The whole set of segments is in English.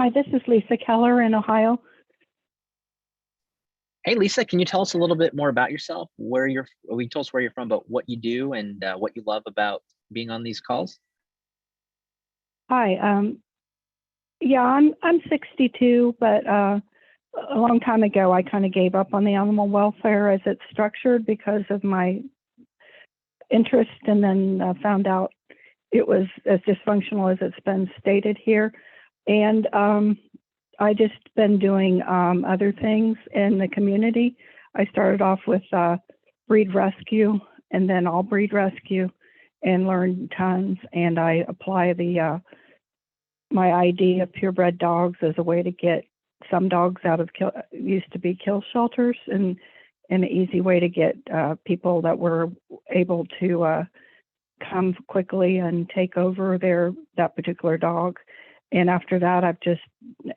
Hi, this is Lisa Keller in Ohio. Hey, Lisa, can you tell us a little bit more about yourself? You told us where you're from, but what you do and what you love about being on these calls? Hi. Yeah, I'm 62, but a long time ago, I kind of gave up on the animal welfare as it's structured because of my interest, and then found out it was as dysfunctional as it's been stated here. And I just been doing other things in the community. I started off with breed rescue and then all breed rescue, and learned tons. And I apply my idea of purebred dogs as a way to get some dogs out of used to be kill shelters, and an easy way to get people that were able to come quickly and take over that particular dog. And after that,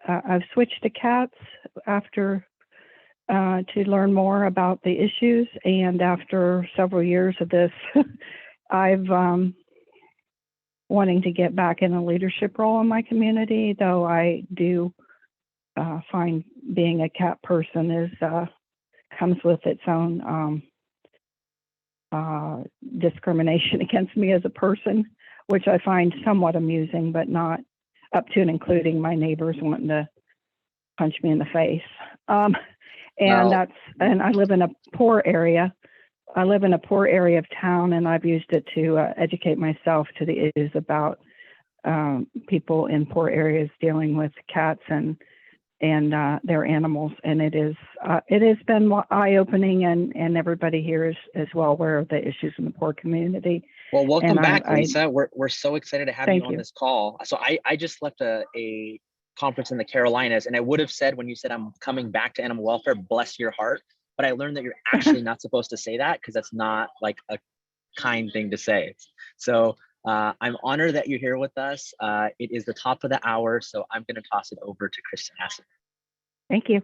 I've switched to cats after to learn more about the issues. And after several years of this, I've wanting to get back in a leadership role in my community, though I do find being a cat person comes with its own discrimination against me as a person, which I find somewhat amusing, but not up to and including my neighbors wanting to punch me in the face. And I live in a poor area. I live in a poor area of town, and I've used it to educate myself to the issues about people in poor areas dealing with cats and their animals. And it has been eye-opening, and everybody here is as well aware of the issues in the poor community. Well, welcome back, Lisa. We're so excited to have you on this call. So I just left a conference in the Carolinas, and I would have said when you said I'm coming back to animal welfare, bless your heart. But I learned that you're actually not supposed to say that because that's not like a kind thing to say. So I'm honored that you're here with us. It is the top of the hour, so I'm going to toss it over to Kristen Hassett. Thank you.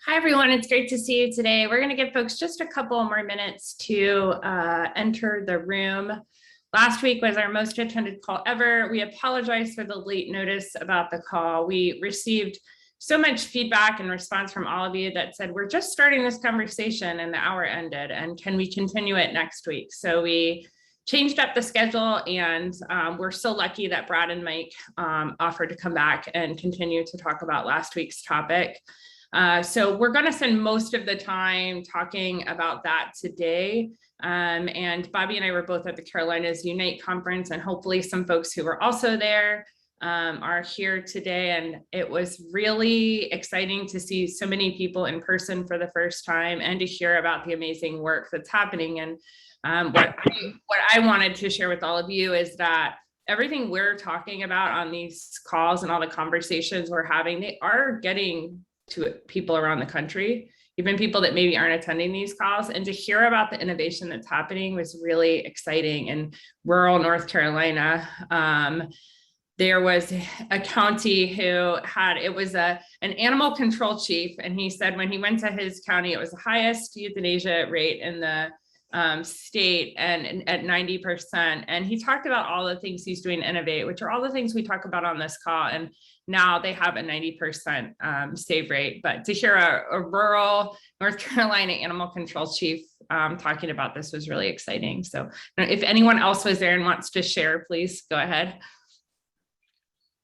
Hi, everyone. It's great to see you today. We're going to give folks just a couple more minutes to enter the room. Last week was our most attended call ever. We apologize for the late notice about the call. We received so much feedback and response from all of you that said, we're just starting this conversation and the hour ended, and can we continue it next week? So we changed up the schedule, and we're so lucky that Brad and Mike offered to come back and continue to talk about last week's topic. So we're going to spend most of the time talking about that today. And Bobby and I were both at the Carolinas Unite conference, and hopefully some folks who were also there are here today. And it was really exciting to see so many people in person for the first time, and to hear about the amazing work that's happening. And what I wanted to share with all of you is that everything we're talking about on these calls and all the conversations we're having, they are getting to people around the country, even people that maybe aren't attending these calls. And to hear about the innovation that's happening was really exciting. In rural North Carolina, there was a county who was an animal control chief. And he said when he went to his county, it was the highest euthanasia rate in the state, and at 90%. And he talked about all the things he's doing to innovate, which are all the things we talk about on this call. And now they have a 90% save rate. But to hear a rural North Carolina animal control chief talking about this was really exciting. So if anyone else was there and wants to share, please go ahead.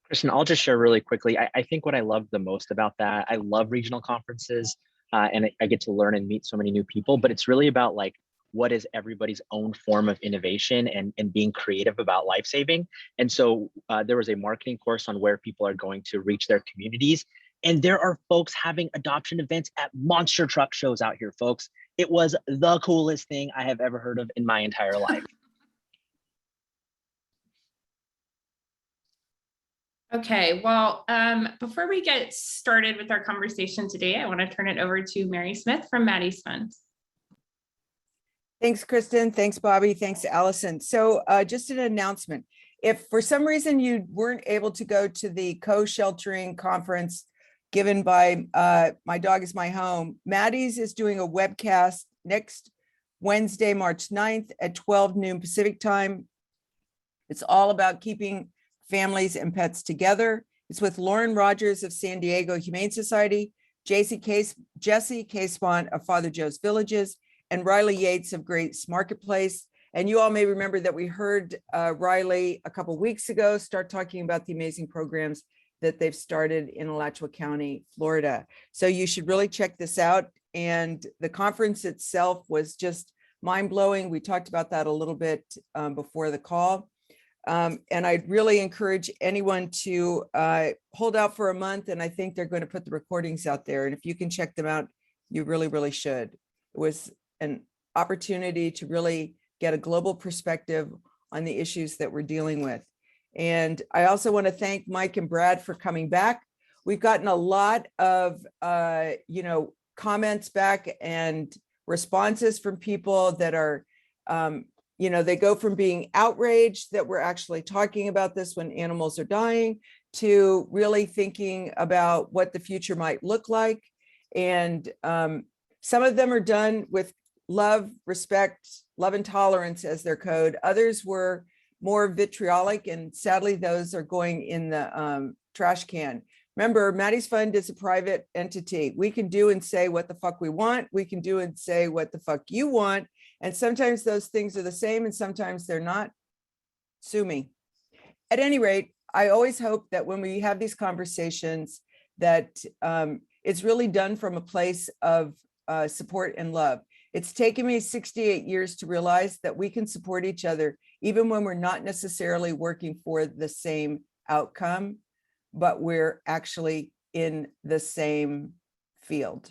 Kristen, I'll just share really quickly. I think what I love the most about that, I love regional conferences, and I get to learn and meet so many new people, but it's really about like, what is everybody's own form of innovation and being creative about life-saving. And so there was a marketing course on where people are going to reach their communities. And there are folks having adoption events at monster truck shows out here, folks. It was the coolest thing I have ever heard of in my entire life. Okay, well, before we get started with our conversation today, I want to turn it over to Mary Smith from Maddie's Fund. Thanks, Kristen. Thanks, Bobby. Thanks, Allison. So just an announcement. If for some reason you weren't able to go to the co-sheltering conference given by My Dog is My Home, Maddie's is doing a webcast next Wednesday, March 9th at 12 noon Pacific time. It's all about keeping Families and Pets Together. It's with Lauren Rogers of San Diego Humane Society, Jesse Casebont of Father Joe's Villages, and Riley Yates of Grace Marketplace. And you all may remember that we heard Riley a couple weeks ago start talking about the amazing programs that they've started in Alachua County, Florida. So you should really check this out. And the conference itself was just mind-blowing. We talked about that a little bit before the call. And I'd really encourage anyone to hold out for a month. And I think they're going to put the recordings out there. And if you can check them out, you really, really should. It was an opportunity to really get a global perspective on the issues that we're dealing with. And I also want to thank Mike and Brad for coming back. We've gotten a lot of, comments back and responses from people that are, they go from being outraged that we're actually talking about this when animals are dying to really thinking about what the future might look like. And some of them are done with love, respect, love and tolerance as their code. Others were more vitriolic, and sadly, those are going in the trash can. Remember, Maddie's Fund is a private entity. We can do and say what the fuck we want. We can do and say what the fuck you want. And sometimes those things are the same and sometimes they're not. Sue me. At any rate, I always hope that when we have these conversations that it's really done from a place of support and love. It's taken me 68 years to realize that we can support each other, even when we're not necessarily working for the same outcome, but we're actually in the same field,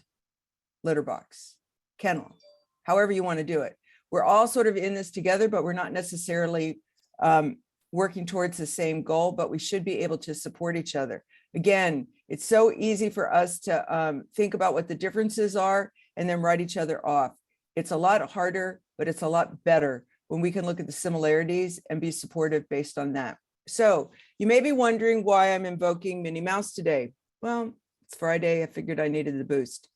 litter box, kennel, however you want to do it. We're all sort of in this together, but we're not necessarily working towards the same goal, but we should be able to support each other. Again, it's so easy for us to think about what the differences are and then write each other off. It's a lot harder, but it's a lot better when we can look at the similarities and be supportive based on that. So you may be wondering why I'm invoking Minnie Mouse today. Well, it's Friday. I figured I needed the boost.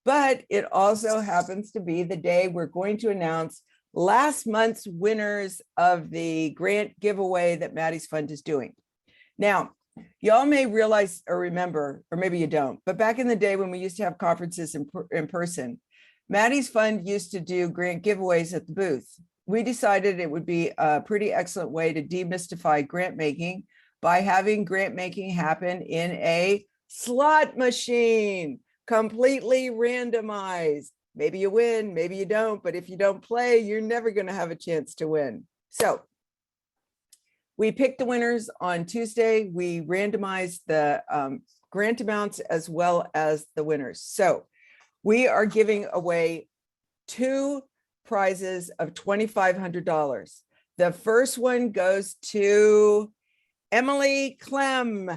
But it also happens to be the day we're going to announce last month's winners of the grant giveaway that Maddie's Fund is doing. Now, y'all may realize or remember, or maybe you don't, but back in the day when we used to have conferences in person, Maddie's Fund used to do grant giveaways at the booth. We decided it would be a pretty excellent way to demystify grant making by having grant making happen in a slot machine, completely randomized. Maybe you win, maybe you don't, but if you don't play, you're never going to have a chance to win. So we picked the winners on Tuesday. We randomized the grant amounts as well as the winners. So we are giving away 2 prizes of $2,500. The first one goes to Emily Clem.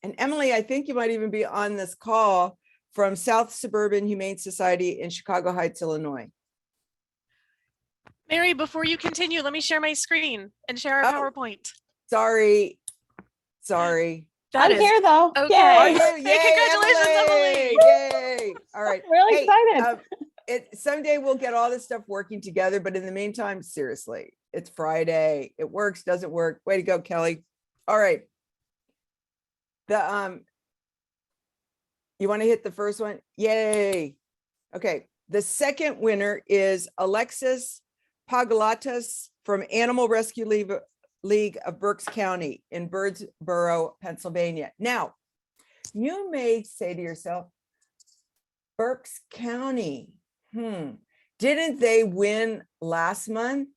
And Emily, I think you might even be on this call from South Suburban Humane Society in Chicago Heights, Illinois. Mary, before you continue, let me share my screen and share our PowerPoint. Sorry. I'm here though. Okay. Yay. Yay, Congratulations, Emily. Yay. All right. Really excited. Someday we'll get all this stuff working together, but in the meantime, seriously, it's Friday. It works, doesn't work. Way to go, Kelly. All right. You want to hit the first one? Yay. Okay. The second winner is Alexis Pagalatas from Animal Rescue League of Berks County in Birdsboro, Pennsylvania. Now, you may say to yourself, Berks County, didn't they win last month?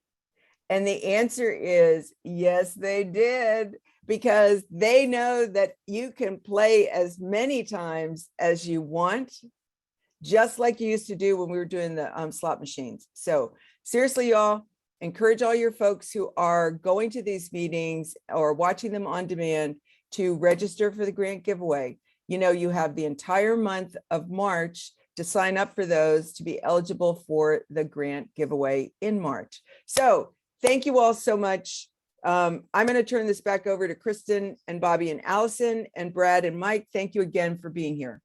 And the answer is yes, they did, because they know that you can play as many times as you want, just like you used to do when we were doing the slot machines. So seriously, y'all, encourage all your folks who are going to these meetings or watching them on demand to register for the grant giveaway. You know, you have the entire month of March to sign up for those to be eligible for the grant giveaway in March. So thank you all so much. I'm going to turn this back over to Kristen and Bobby and Allison and Brad and Mike. Thank you again for being here.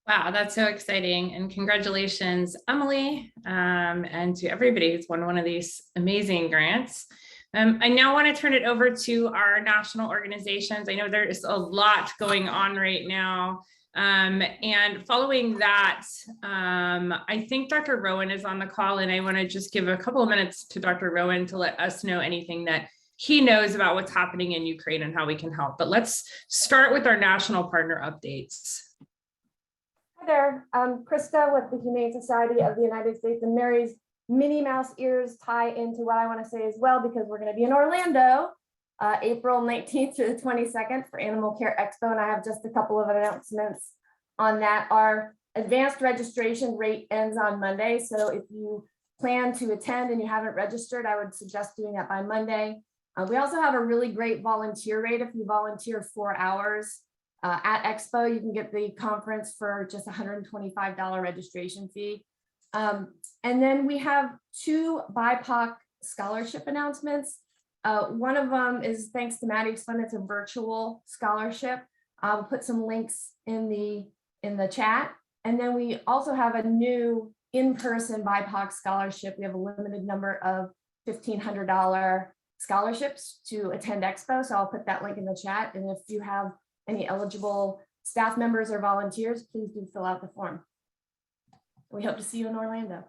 Wow, that's so exciting. And congratulations, Emily, and to everybody who's won one of these amazing grants. I now want to turn it over to our national organizations. I know there is a lot going on right now. And following that, I think Dr. Rowan is on the call, and I want to just give a couple of minutes to Dr. Rowan to let us know anything that he knows about what's happening in Ukraine and how we can help. But let's start with our national partner updates. Hi there, I'm Krista with the Humane Society of the United States, and Mary's Minnie Mouse ears tie into what I want to say as well, because we're going to be in Orlando, April 19th to the 22nd for Animal Care Expo, and I have just a couple of announcements on that. Our advanced registration rate ends on Monday, so if you plan to attend and you haven't registered, I would suggest doing that by Monday. We also have a really great volunteer rate. If you volunteer 4 hours at Expo, you can get the conference for just $125 registration fee. And then we have 2 BIPOC scholarship announcements. One of them is thanks to Maddie Explain. It's a virtual scholarship. I'll put some links in the chat. And then we also have a new in-person BIPOC scholarship. We have a limited number of $1,500 scholarships to attend Expo. So I'll put that link in the chat. And if you have any eligible staff members or volunteers, please do fill out the form. We hope to see you in Orlando.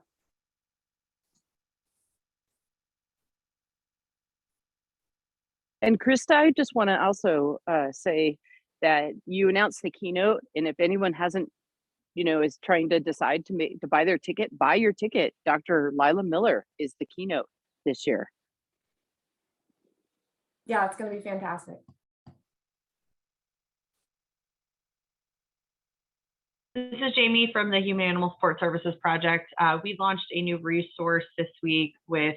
And Krista, I just want to also say that you announced the keynote, and if anyone hasn't, is trying to decide to buy their ticket, buy your ticket. Dr. Lila Miller is the keynote this year. Yeah, it's going to be fantastic. This is Jamie from the Human Animal Support Services Project. We launched a new resource this week with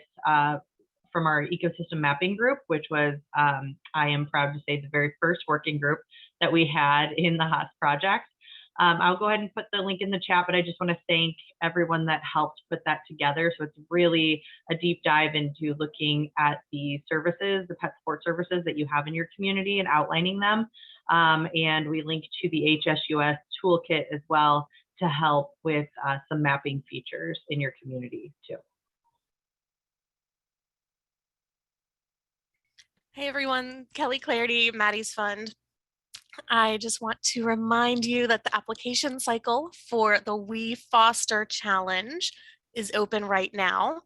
from our ecosystem mapping group, which was, I am proud to say, the very first working group that we had in the HAAS project. I'll go ahead and put the link in the chat, but I just want to thank everyone that helped put that together. So it's really a deep dive into looking at the services, the pet support services that you have in your community and outlining them. And we link to the HSUS toolkit as well to help with some mapping features in your community too. Hey everyone, Kelly Clarity, Maddie's Fund. I just want to remind you that the application cycle for the We Foster Challenge is open right now.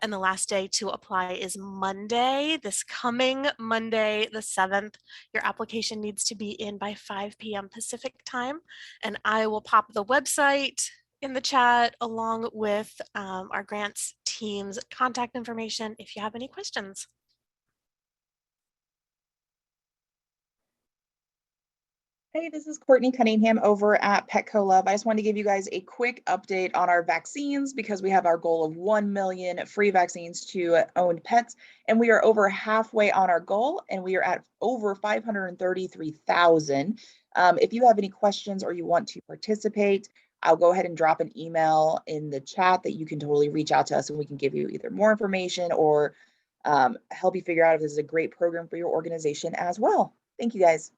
And the last day to apply is Monday, this coming Monday, the 7th. Your application needs to be in by 5 p.m. Pacific time. And I will pop the website in the chat along with our grants team's contact information if you have any questions. Hey, this is Courtney Cunningham over at Petco Love. I just wanted to give you guys a quick update on our vaccines because we have our goal of 1 million free vaccines to owned pets, and we are over halfway on our goal, and we are at over 533,000. If you have any questions or you want to participate, I'll go ahead and drop an email in the chat that you can totally reach out to us and we can give you either more information or help you figure out if this is a great program for your organization as well. Thank you guys.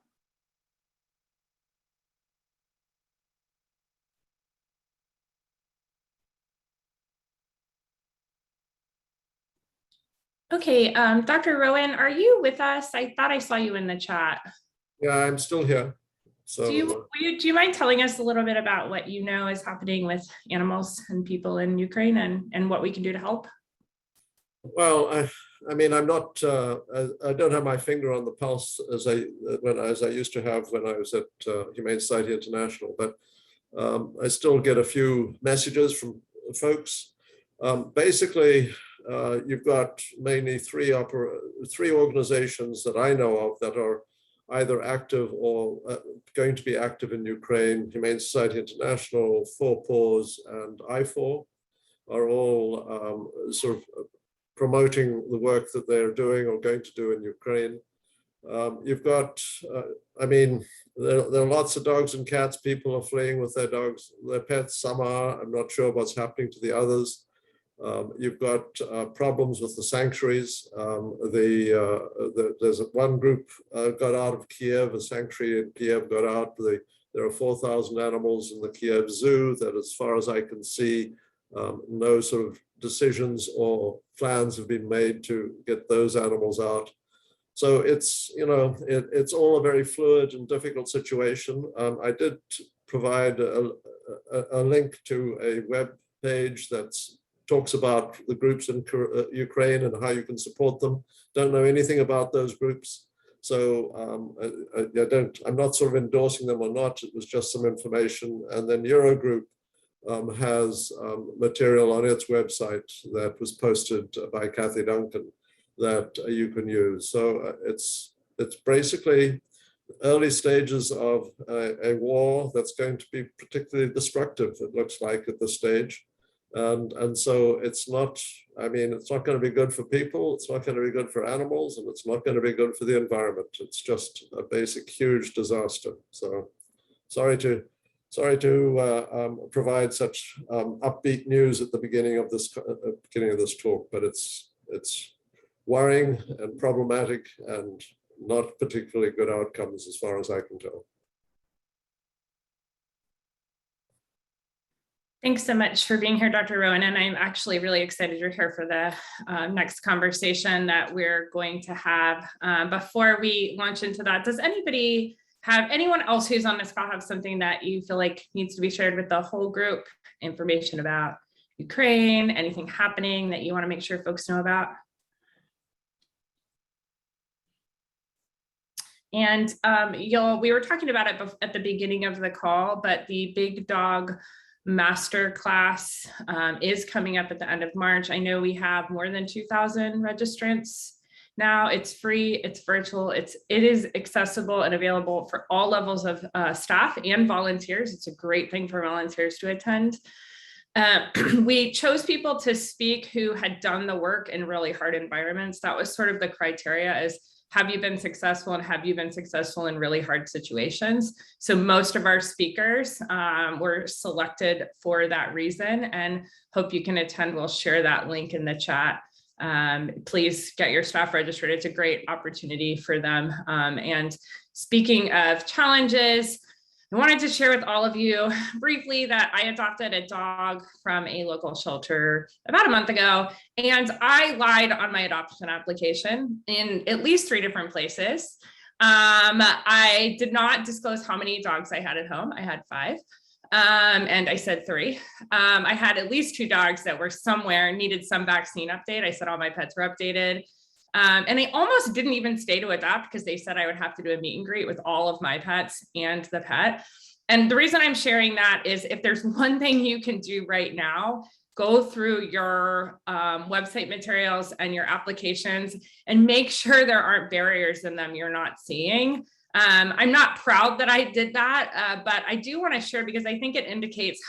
Okay, Dr. Rowan, are you with us? I thought I saw you in the chat. Yeah, I'm still here. So do you mind telling us a little bit about what you know is happening with animals and people in Ukraine and what we can do to help? Well, I mean, I'm not. I don't have my finger on the pulse as I used to have when I was at Humane Society International, but I still get a few messages from folks. Basically, you've got mainly three organizations that I know of that are either active or going to be active in Ukraine. Humane Society International, Four Paws, and I4 are all sort of promoting the work that they're doing or going to do in Ukraine. You've got, I mean, there are lots of dogs and cats. People are fleeing with their dogs, their pets. Some are. I'm not sure what's happening to the others. You've got problems with the sanctuaries. There's one group got out of Kiev, a sanctuary in Kiev got out. There are 4,000 animals in the Kiev zoo that, as far as I can see, no sort of decisions or plans have been made to get those animals out. So it's, it's all a very fluid and difficult situation. I did provide a link to a web page that talks about the groups in Ukraine and how you can support them. Don't know anything about those groups. So I'm not sort of endorsing them or not. It was just some information. And then Eurogroup has material on its website that was posted by Kathy Duncan that you can use. So it's basically early stages of a war that's going to be particularly destructive, it looks like at this stage. And so it's not, it's not going to be good for people, it's not going to be good for animals, and it's not going to be good for the environment. It's just a basic huge disaster. So sorry to provide such upbeat news at the beginning of this talk, but it's worrying and problematic and not particularly good outcomes as far as I can tell. Thanks so much for being here, Dr. Rowan. And I'm actually really excited you're here for the next conversation that we're going to have. Before we launch into that, does anyone else who's on this call have something that you feel like needs to be shared with the whole group? Information about Ukraine, anything happening that you want to make sure folks know about? And we were talking about it at the beginning of the call, but the Big Dog Master Class is coming up at the end of March. I know we have more than 2,000 registrants now. It's free, it's virtual, it is accessible and available for all levels of staff and volunteers. It's a great thing for volunteers to attend. We chose people to speak who had done the work in really hard environments. That was sort of the criteria, is have you been successful, and have you been successful in really hard situations? So most of our speakers were selected for that reason, and hope you can attend. We'll share that link in the chat. Please get your staff registered. It's a great opportunity for them. And speaking of challenges, I wanted to share with all of you briefly that I adopted a dog from a local shelter about a month ago, and I lied on my adoption application in at least 3 different places. I did not disclose how many dogs I had at home. I had 5, and I said 3. I had at least 2 dogs that were somewhere, needed some vaccine update. I said all my pets were updated. And I almost didn't even stay to adopt because they said I would have to do a meet and greet with all of my pets and the pet. And the reason I'm sharing that is, if there's one thing you can do right now, go through your website materials and your applications and make sure there aren't barriers in them you're not seeing. I'm not proud that I did that, but I do want to share because I think it indicates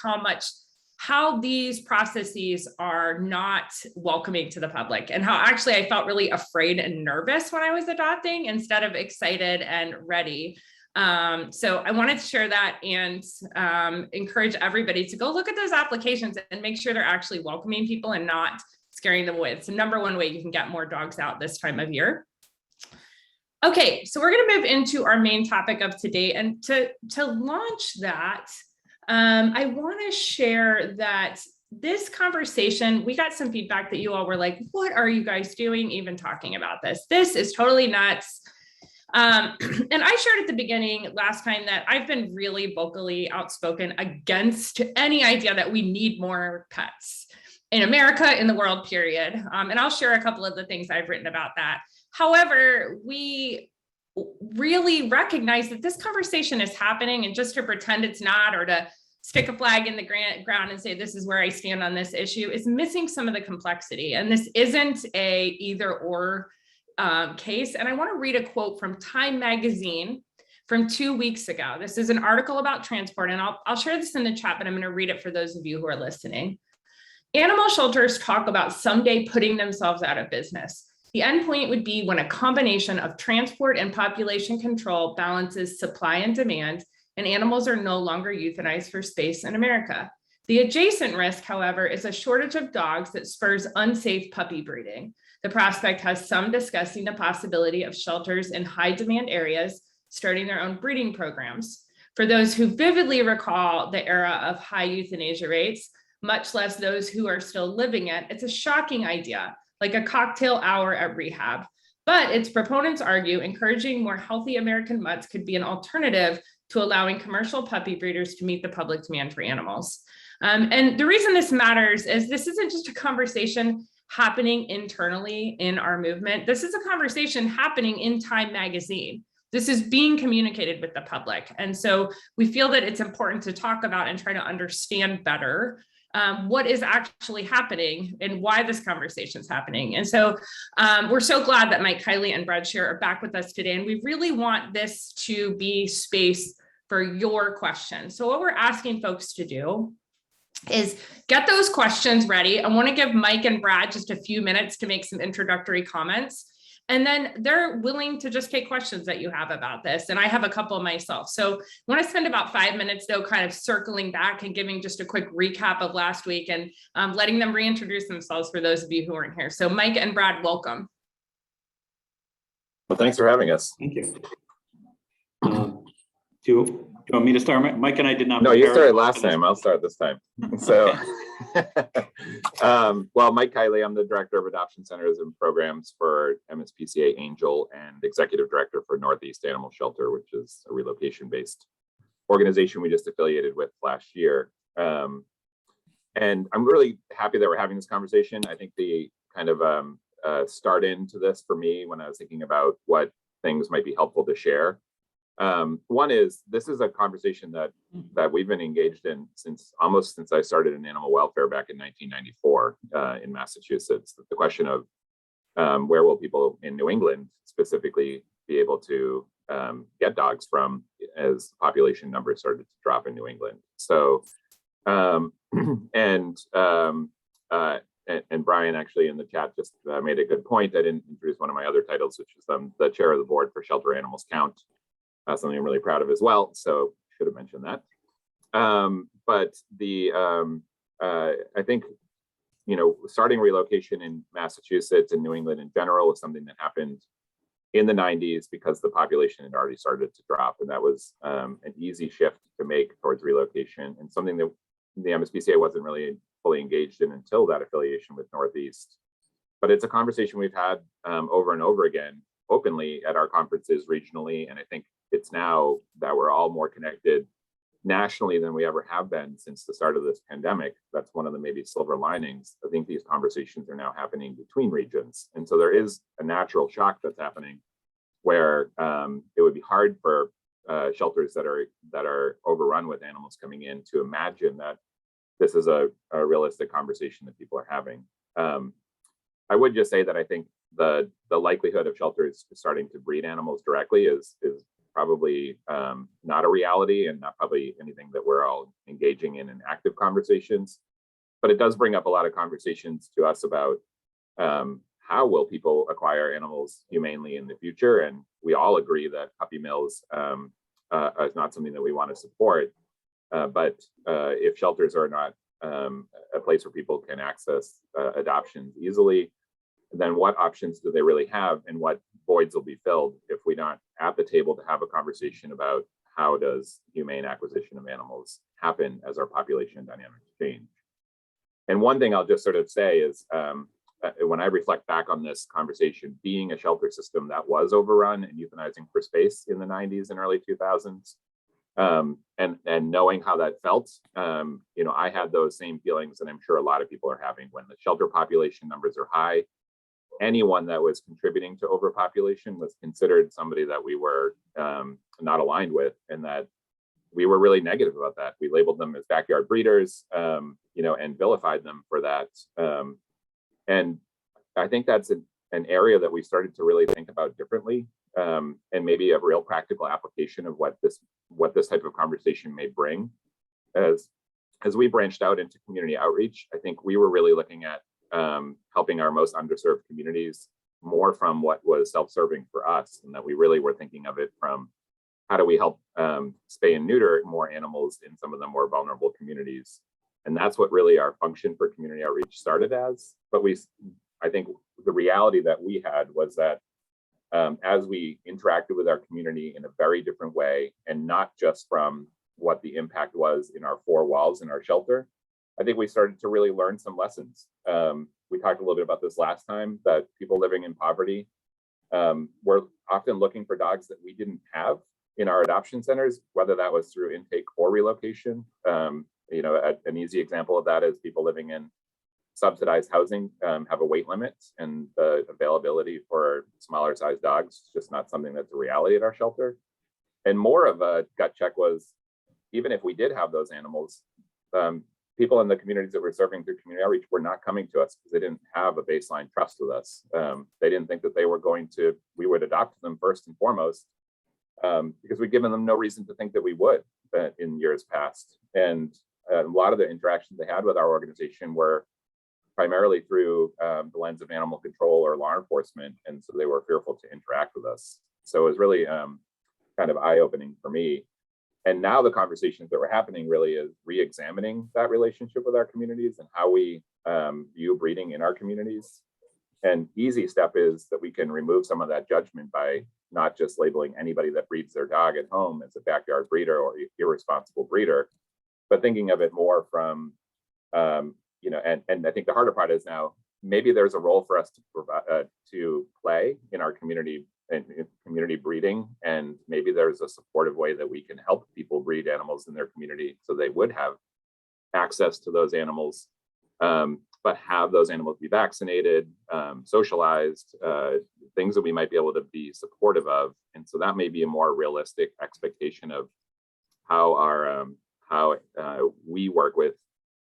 how these processes are not welcoming to the public, and how actually I felt really afraid and nervous when I was adopting instead of excited and ready. So I wanted to share that and encourage everybody to go look at those applications and make sure they're actually welcoming people and not scaring them away. It's the #1 way you can get more dogs out this time of year. Okay, so we're going to move into our main topic of today, and to launch that, I want to share that this conversation, we got some feedback that you all were like, what are you guys doing even talking about this? This is totally nuts. And I shared at the beginning last time that I've been really vocally outspoken against any idea that we need more pets in America, in the world, period. And I'll share a couple of the things I've written about that. However, we really recognize that this conversation is happening, and just to pretend it's not, or to stick a flag in the ground and say this is where I stand on this issue, is missing some of the complexity. And this isn't a either or case. And I want to read a quote from Time magazine from 2 weeks ago. This is an article about transport, and I'll share this in the chat, but I'm going to read it for those of you who are listening. Animal shelters talk about someday putting themselves out of business. The endpoint would be when a combination of transport and population control balances supply and demand, and animals are no longer euthanized for space in America. The adjacent risk, however, is a shortage of dogs that spurs unsafe puppy breeding. The prospect has some discussing the possibility of shelters in high demand areas starting their own breeding programs. For those who vividly recall the era of high euthanasia rates, much less those who are still living it. It's a shocking idea, like a cocktail hour at rehab. But its proponents argue encouraging more healthy American mutts could be an alternative to allowing commercial puppy breeders to meet the public demand for animals. And the reason this matters is this isn't just a conversation happening internally in our movement. This is a conversation happening in Time magazine. This is being communicated with the public. And so we feel that it's important to talk about and try to understand better what is actually happening and why this conversation is happening. And so we're so glad that Mike, Kylie, and Brad Shear are back with us today. And we really want this to be space for your questions. So what we're asking folks to do is get those questions ready. I want to give Mike and Brad just a few minutes to make some introductory comments. And then they're willing to just take questions that you have about this. And I have a couple myself. So I want to spend about 5 minutes though, kind of circling back and giving just a quick recap of last week and letting them reintroduce themselves for those of you who aren't here. So Mike and Brad, welcome. Well, thanks for having us. Thank you. Do you want me to start? Mike and I did not. No, you started last time. I'll start this time. So, well, Mike Kiley, I'm the Director of Adoption Centers and Programs for MSPCA Angel and Executive Director for Northeast Animal Shelter, which is a relocation-based organization we just affiliated with last year. And I'm really happy that we're having this conversation. I think the kind of start into this for me when I was thinking about what things might be helpful to share. One is, this is a conversation that we've been engaged in since I started in animal welfare back in 1994 in Massachusetts. The question of where will people in New England specifically be able to get dogs from as population numbers started to drop in New England. So, and Brian actually in the chat just made a good point. I didn't introduce one of my other titles, which is the chair of the board for Shelter Animals Count. Something I'm really proud of as well. So should have mentioned that. But I think, starting relocation in Massachusetts and New England in general is something that happened in the 90s because the population had already started to drop. And that was an easy shift to make towards relocation and something that the MSPCA wasn't really fully engaged in until that affiliation with Northeast. But it's a conversation we've had over and over again, openly at our conferences regionally. And I think it's now that we're all more connected nationally than we ever have been since the start of this pandemic. That's one of the maybe silver linings. I think these conversations are now happening between regions. And so there is a natural shock that's happening where it would be hard for shelters that are overrun with animals coming in to imagine that this is a realistic conversation that people are having. I would just say that I think the likelihood of shelters starting to breed animals directly is probably not a reality and not probably anything that we're all engaging in active conversations. But it does bring up a lot of conversations to us about how will people acquire animals humanely in the future. And we all agree that puppy mills is not something that we want to support. But if shelters are not a place where people can access adoptions easily, then what options do they really have and what voids will be filled if we're not at the table to have a conversation about how does humane acquisition of animals happen as our population dynamics change. And one thing I'll just sort of say is when I reflect back on this conversation, being a shelter system that was overrun and euthanizing for space in the 90s and early 2000s, and knowing how that felt, I had those same feelings that I'm sure a lot of people are having when the shelter population numbers are high. Anyone that was contributing to overpopulation was considered somebody that we were not aligned with, and that we were really negative about that. We labeled them as backyard breeders, and vilified them for that. And I think that's an area that we started to really think about differently, and maybe a real practical application of what this type of conversation may bring. As we branched out into community outreach, I think we were really looking at helping our most underserved communities more from what was self-serving for us, and that we really were thinking of it from how do we help spay and neuter more animals in some of the more vulnerable communities. And that's what really our function for community outreach started as. But I think the reality that we had was that as we interacted with our community in a very different way, and not just from what the impact was in our four walls in our shelter, I think we started to really learn some lessons. We talked a little bit about this last time, that people living in poverty were often looking for dogs that we didn't have in our adoption centers, whether that was through intake or relocation. You know, an easy example of that is people living in subsidized housing have a weight limit, and the availability for smaller sized dogs is just not something that's a reality at our shelter. And more of a gut check was, even if we did have those animals, people in the communities that we're serving through community outreach were not coming to us because they didn't have a baseline trust with us. They didn't think that we would adopt them first and foremost, because we'd given them no reason to think that we would in years past. And a lot of the interactions they had with our organization were primarily through the lens of animal control or law enforcement. And so they were fearful to interact with us. So it was really kind of eye-opening for me. And now the conversations that were happening really is re-examining that relationship with our communities and how we view breeding in our communities. And easy step is that we can remove some of that judgment by not just labeling anybody that breeds their dog at home as a backyard breeder or irresponsible breeder, but thinking of it more from, you know, and I think the harder part is now, maybe there's a role for us to provide, to play in our community and community breeding, and maybe there's a supportive way that we can help people breed animals in their community so they would have access to those animals, but have those animals be vaccinated, socialized, things that we might be able to be supportive of. And so that may be a more realistic expectation of how we work with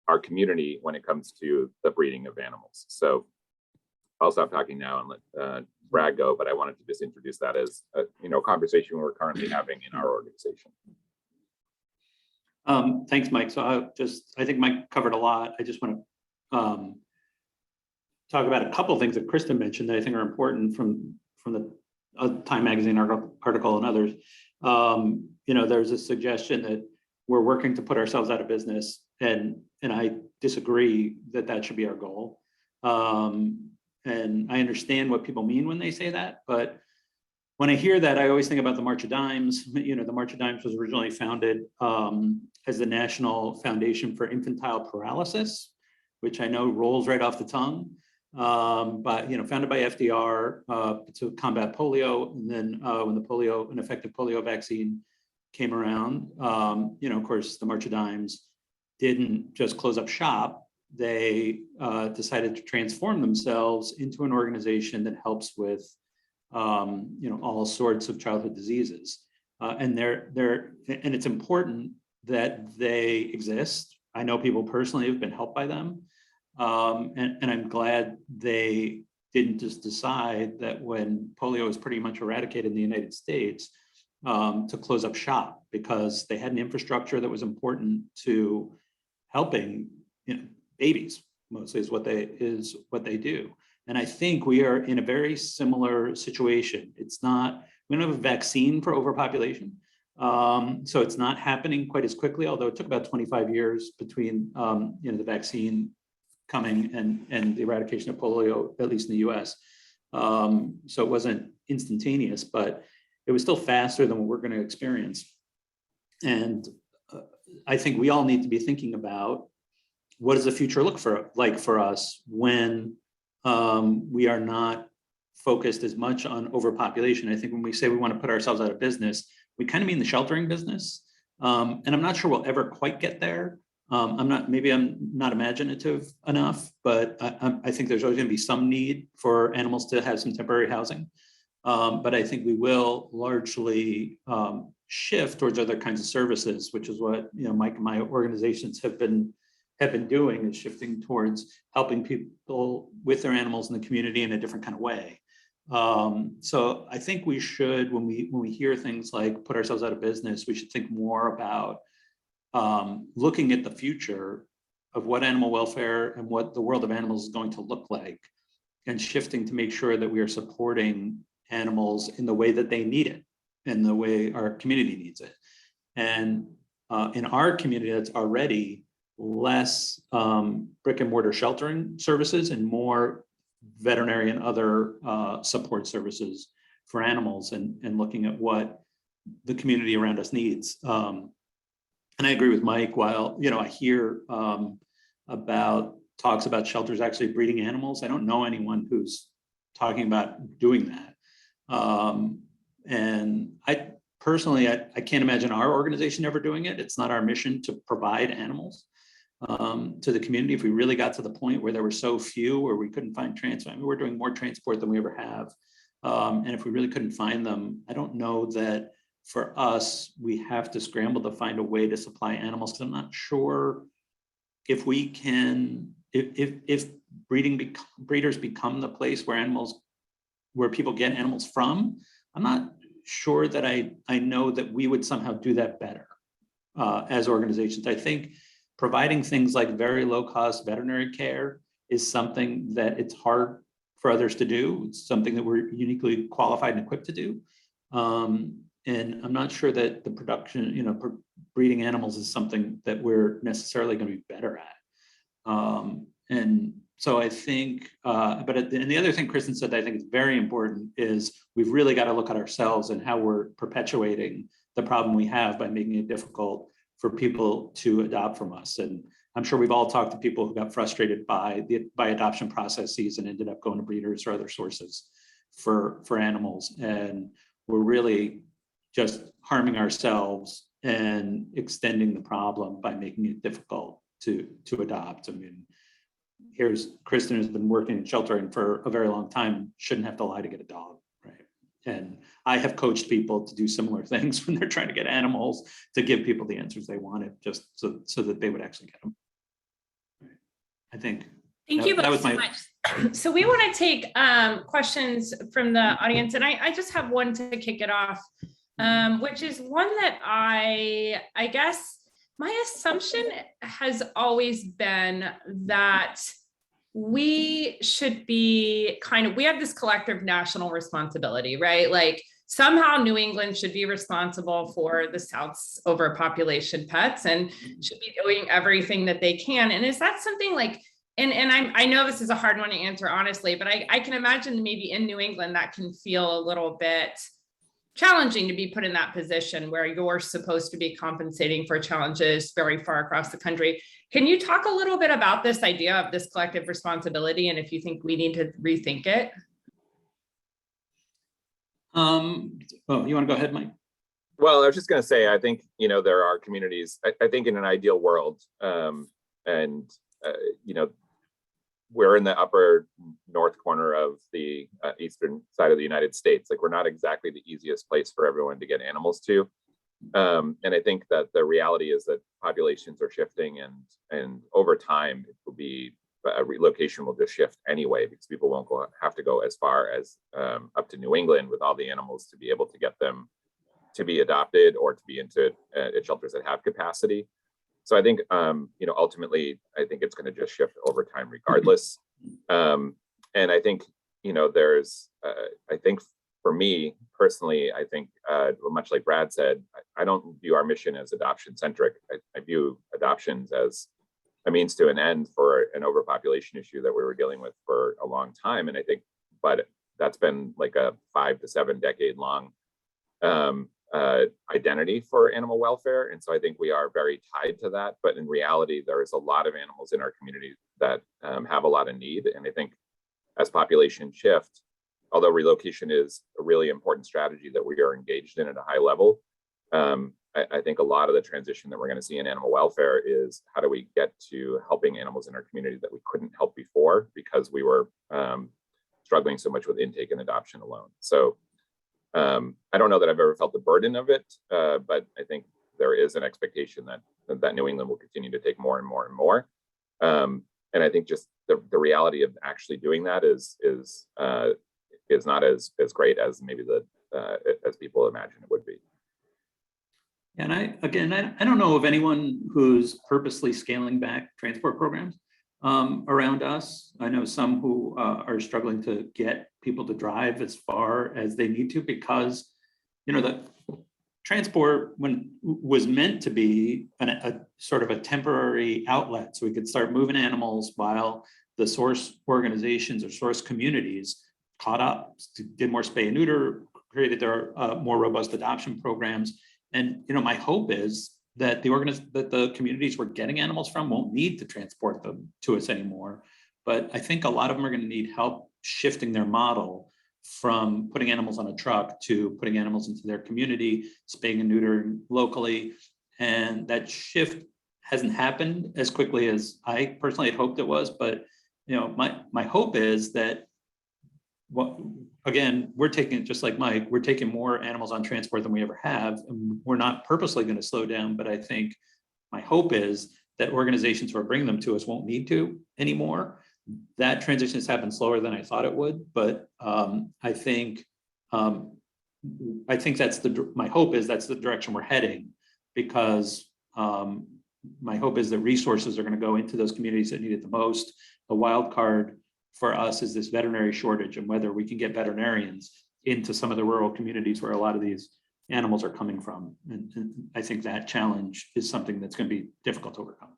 our community when it comes to the breeding of animals. So I'll stop talking now and let Brad go, but I wanted to just introduce that as a conversation we're currently having in our organization. Thanks, Mike. So I think Mike covered a lot. I just want to talk about a couple of things that Kristen mentioned that I think are important from the Time Magazine article and others. There's a suggestion that we're working to put ourselves out of business, and I disagree that should be our goal. And I understand what people mean when they say that, but when I hear that, I always think about the March of Dimes. The March of Dimes was originally founded as the National Foundation for Infantile Paralysis, which I know rolls right off the tongue, but founded by FDR to combat polio. And then when an effective polio vaccine came around, of course, the March of Dimes didn't just close up shop. They decided to transform themselves into an organization that helps with all sorts of childhood diseases, and it's important that they exist. I know people personally have been helped by them, and I'm glad they didn't just decide that when polio was pretty much eradicated in the United States to close up shop, because they had an infrastructure that was important to helping babies, mostly is what they do. And I think we are in a very similar situation. We don't have a vaccine for overpopulation. So it's not happening quite as quickly, although it took about 25 years between the vaccine coming and the eradication of polio, at least in the US. So it wasn't instantaneous, but it was still faster than what we're going to experience. And I think we all need to be thinking about, what does the future look like for us when we are not focused as much on overpopulation? I think when we say we want to put ourselves out of business, we kind of mean the sheltering business. And I'm not sure we'll ever quite get there. Maybe I'm not imaginative enough, but I think there's always going to be some need for animals to have some temporary housing. But I think we will largely shift towards other kinds of services, which is what Mike and my organizations have been doing, is shifting towards helping people with their animals in the community in a different kind of way. So I think we should, when we hear things like put ourselves out of business, we should think more about looking at the future of what animal welfare and what the world of animals is going to look like, and shifting to make sure that we are supporting animals in the way that they need it, in the way our community needs it. And in our community, that's already less brick and mortar sheltering services and more veterinary and other support services for animals, and looking at what the community around us needs. And I agree with Mike. While I hear talks about shelters actually breeding animals. I don't know anyone who's talking about doing that. And I personally, I can't imagine our organization ever doing it. It's not our mission to provide animals to the community. If we really got to the point where there were so few where we couldn't find transport, I mean, we're doing more transport than we ever have. And if we really couldn't find them, I don't know that for us, we have to scramble to find a way to supply animals, because I'm not sure if we can, if breeders become the place where people get animals from. I'm not sure that I know that we would somehow do that better as organizations. I think providing things like very low cost veterinary care is something that it's hard for others to do. It's something that we're uniquely qualified and equipped to do. And I'm not sure that the production, breeding animals is something that we're necessarily going to be better at. And so I think, and the other thing Kristen said that I think is very important is we've really got to look at ourselves and how we're perpetuating the problem we have by making it difficult for people to adopt from us. And I'm sure we've all talked to people who got frustrated by adoption processes and ended up going to breeders or other sources for animals. And we're really just harming ourselves and extending the problem by making it difficult to adopt. I mean, here's Kristen, who's been working in sheltering for a very long time, shouldn't have to lie to get a dog, right? And I have coached people to do similar things when they're trying to get animals, to give people the answers they wanted, just so that they would actually get them. Right. I think. Thank you both so much. So we want to take questions from the audience, and I just have one to kick it off, which is one that I guess my assumption has always been that we should be we have this collective national responsibility, right? Like somehow New England should be responsible for the South's overpopulation pets and should be doing everything that they can. And is that something like, and I know this is a hard one to answer honestly, but I can imagine maybe in New England that can feel a little bit challenging to be put in that position where you're supposed to be compensating for challenges very far across the country. Can you talk a little bit about this idea of this collective responsibility and if you think we need to rethink it? Oh, you want to go ahead, Mike? Well, I was just going to say, I think, there are communities, I think in an ideal world, we're in the upper north corner of the eastern side of the United States. Like, we're not exactly the easiest place for everyone to get animals to. And I think that the reality is that populations are shifting, and over time, it will be a relocation will just shift anyway, because people won't have to go as far as up to New England with all the animals to be able to get them to be adopted or to be into shelters that have capacity. So I think, ultimately, I think it's going to just shift over time regardless. And I think, there's, I think for me personally, I think much like Brad said, I don't view our mission as adoption centric. I view adoptions as a means to an end for an overpopulation issue that we were dealing with for a long time. And I think, but that's been like a 5 to 7 decade long identity for animal welfare. And so I think we are very tied to that. But in reality, there is a lot of animals in our community that have a lot of need. And I think as populations shift, although relocation is a really important strategy that we are engaged in at a high level, I think a lot of the transition that we're going to see in animal welfare is how do we get to helping animals in our community that we couldn't help before because we were struggling so much with intake and adoption alone. So I don't know that I've ever felt the burden of it, but I think there is an expectation that New England will continue to take more and more and more. And I think just the reality of actually doing that is not as great as maybe as people imagine it would be. And I don't know of anyone who's purposely scaling back transport programs around us. I know some who are struggling to get people to drive as far as they need to because, the transport was meant to be a sort of a temporary outlet so we could start moving animals while the source organizations or source communities caught up, did more spay and neuter, created their more robust adoption programs. And, my hope is that the communities we're getting animals from won't need to transport them to us anymore. But I think a lot of them are going to need help shifting their model from putting animals on a truck to putting animals into their community, spaying and neutering locally. And that shift hasn't happened as quickly as I personally had hoped it was. But my hope is that, again, we're taking it just like Mike, we're taking more animals on transport than we ever have. And we're not purposely going to slow down, but I think my hope is that organizations who are bringing them to us won't need to anymore. That transition has happened slower than I thought it would, but I think that's my hope is that's the direction we're heading, because my hope is that resources are going to go into those communities that need it the most. The wild card for us is this veterinary shortage, and whether we can get veterinarians into some of the rural communities where a lot of these animals are coming from. And I think that challenge is something that's going to be difficult to overcome.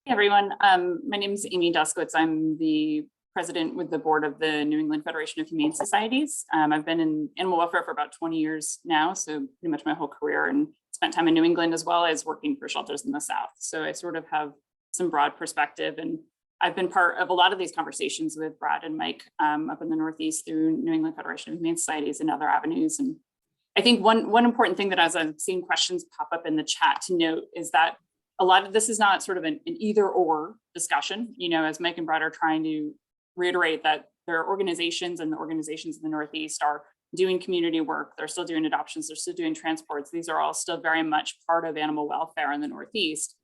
Hey everyone, my name is Amy Duskowitz. I'm the president with the board of the New England Federation of Humane Societies. I've been in animal welfare for about 20 years now, so pretty much my whole career, and spent time in New England as well as working for shelters in the South. So I sort of have some broad perspective, and I've been part of a lot of these conversations with Brad and Mike up in the Northeast through New England Federation of Humane Societies and other avenues. And I think one important thing that, as I've seen questions pop up in the chat, to note is that a lot of this is not sort of an either or discussion, as Mike and Brad are trying to reiterate that there are organizations, and the organizations in the Northeast are doing community work. They're still doing adoptions. They're still doing transports. These are all still very much part of animal welfare in the Northeast.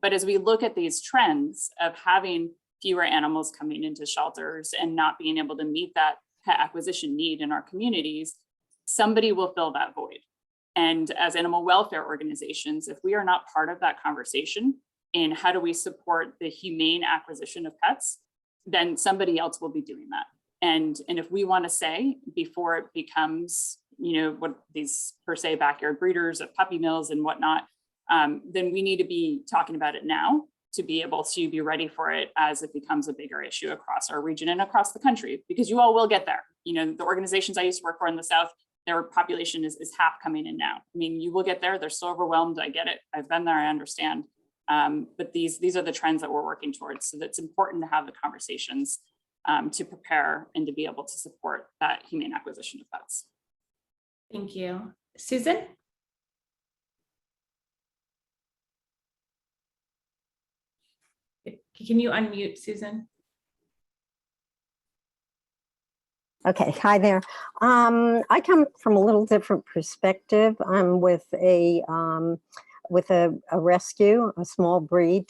But as we look at these trends of having fewer animals coming into shelters and not being able to meet that pet acquisition need in our communities, somebody will fill that void. And as animal welfare organizations, if we are not part of that conversation in how do we support the humane acquisition of pets, then somebody else will be doing that. And if we want to say, before it becomes, what these per se backyard breeders of puppy mills and whatnot, then we need to be talking about it now to be able to be ready for it as it becomes a bigger issue across our region and across the country, because you all will get there. The organizations I used to work for in the South, their population is half coming in now. I mean, you will get there. They're so overwhelmed. I get it. I've been there. I understand. But these are the trends that we're working towards. So that's important to have the conversations to prepare and to be able to support that humane acquisition of pets. Thank you. Susan? Can you unmute, Susan? Okay, hi there. I come from a little different perspective. I'm with a rescue, a small breed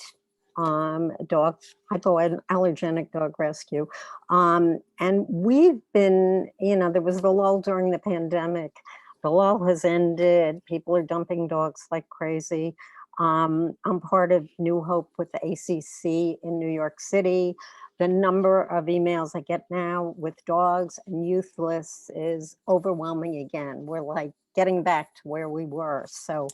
dog, hypoallergenic dog rescue. And we've been, there was the lull during the pandemic. The lull has ended. People are dumping dogs like crazy. I'm part of New Hope with the ACC in New York City. The number of emails I get now with dogs and youth lists is overwhelming again. We're like getting back to where we were. So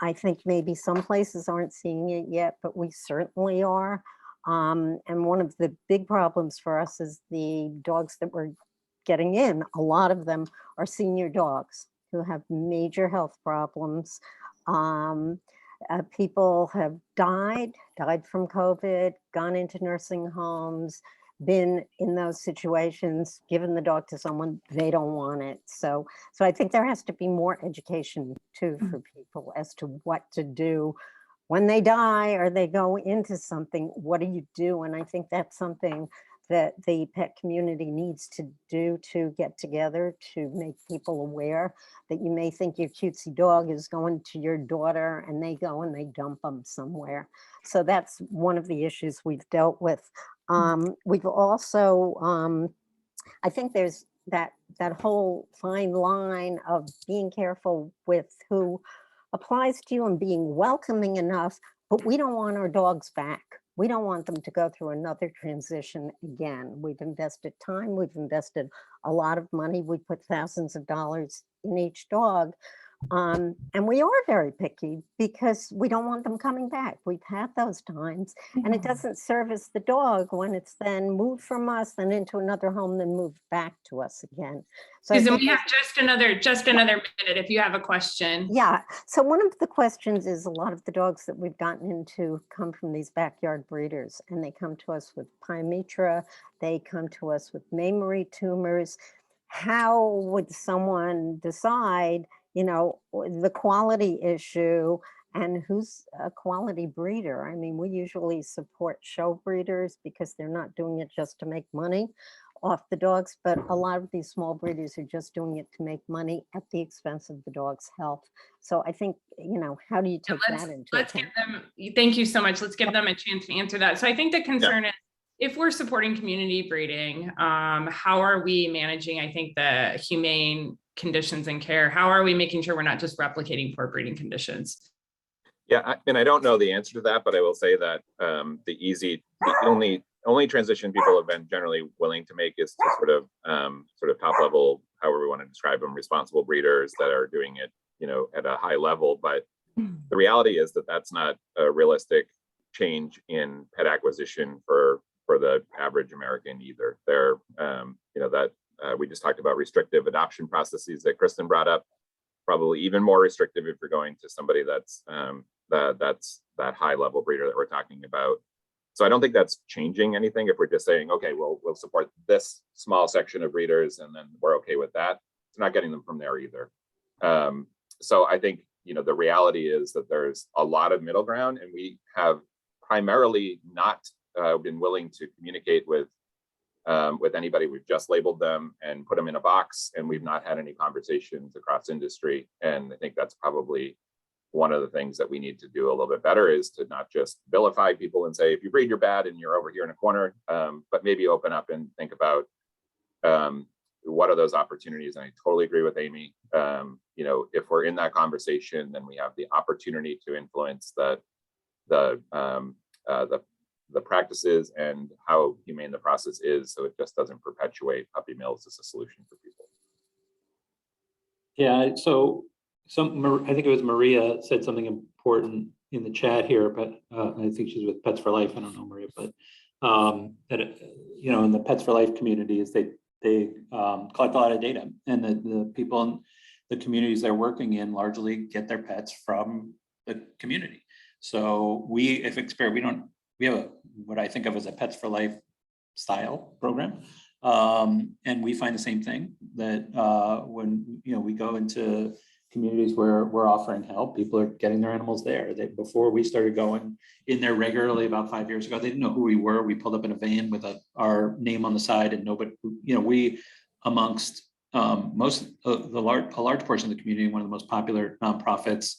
I think maybe some places aren't seeing it yet, but we certainly are. And one of the big problems for us is the dogs that we're getting in. A lot of them are senior dogs who have major health problems. People have died from COVID, gone into nursing homes, been in those situations, given the dog to someone, they don't want it. So I think there has to be more education too for people as to what to do when they die or they go into something. What do you do? And I think that's something that the pet community needs to do, to get together to make people aware that you may think your cutesy dog is going to your daughter and they go and they dump them somewhere. So that's one of the issues we've dealt with. We've also, I think there's that whole fine line of being careful with who applies to you and being welcoming enough, but we don't want our dogs back. We don't want them to go through another transition again. We've invested time, we've invested a lot of money, we put thousands of dollars in each dog, And we are very picky because we don't want them coming back. We've had those times, and it doesn't service the dog when it's then moved from us, then into another home, then moved back to us again. So Susan, we have just another minute if you have a question. Yeah. So one of the questions is, a lot of the dogs that we've gotten into come from these backyard breeders, and they come to us with pyometra. They come to us with mammary tumors. How would someone decide, you know, the quality issue and who's a quality breeder? I mean, we usually support show breeders because they're not doing it just to make money off the dogs, but a lot of these small breeders are just doing it to make money at the expense of the dog's health. So I think, you know, how do you take that into Let's account? give them, thank you so much. Let's give them a chance to answer that. So I think the concern is, if we're supporting community breeding, how are we managing, I think, the humane conditions and care? How are we making sure we're not just replicating poor breeding conditions? Yeah, and I don't know the answer to that, but I will say that the only transition people have been generally willing to make is to sort of top level, however we want to describe them, responsible breeders that are doing it, you know, at a high level. But the reality is that that's not a realistic change in pet acquisition for the average American either. They're, you know, that we just talked about restrictive adoption processes that Kristen brought up, probably even more restrictive if you're going to somebody that's that high level breeder that we're talking about. So I don't think that's changing anything if we're just saying, okay, we'll support this small section of breeders and then we're okay with that. It's not getting them from there either. So I think, you know, the reality is that there's a lot of middle ground, and we have primarily not been willing to communicate with anybody. We've just labeled them and put them in a box, and we've not had any conversations across industry. And I think that's probably one of the things that we need to do a little bit better, is to not just vilify people and say, if you breed, you're bad and you're over here in a corner, but maybe open up and think about what are those opportunities. And I totally agree with Amy. You know, if we're in that conversation, then we have the opportunity to influence the practices and how humane the process is, so it just doesn't perpetuate puppy mills as a solution for people. Yeah, so I think it was Maria said something important in the chat here, but I think she's with Pets for Life. I don't know Maria, but that, you know, in the Pets for Life communities, they collect a lot of data, and the people in the communities they're working in largely get their pets from the community. So we have what I think of as a Pets for Life style program. And we find the same thing, that when, you know, we go into communities where we're offering help, people are getting their animals there. Before we started going in there regularly about 5 years ago, they didn't know who we were. We pulled up in a van with our name on the side, and nobody, you know, we, amongst a large portion of the community, one of the most popular nonprofits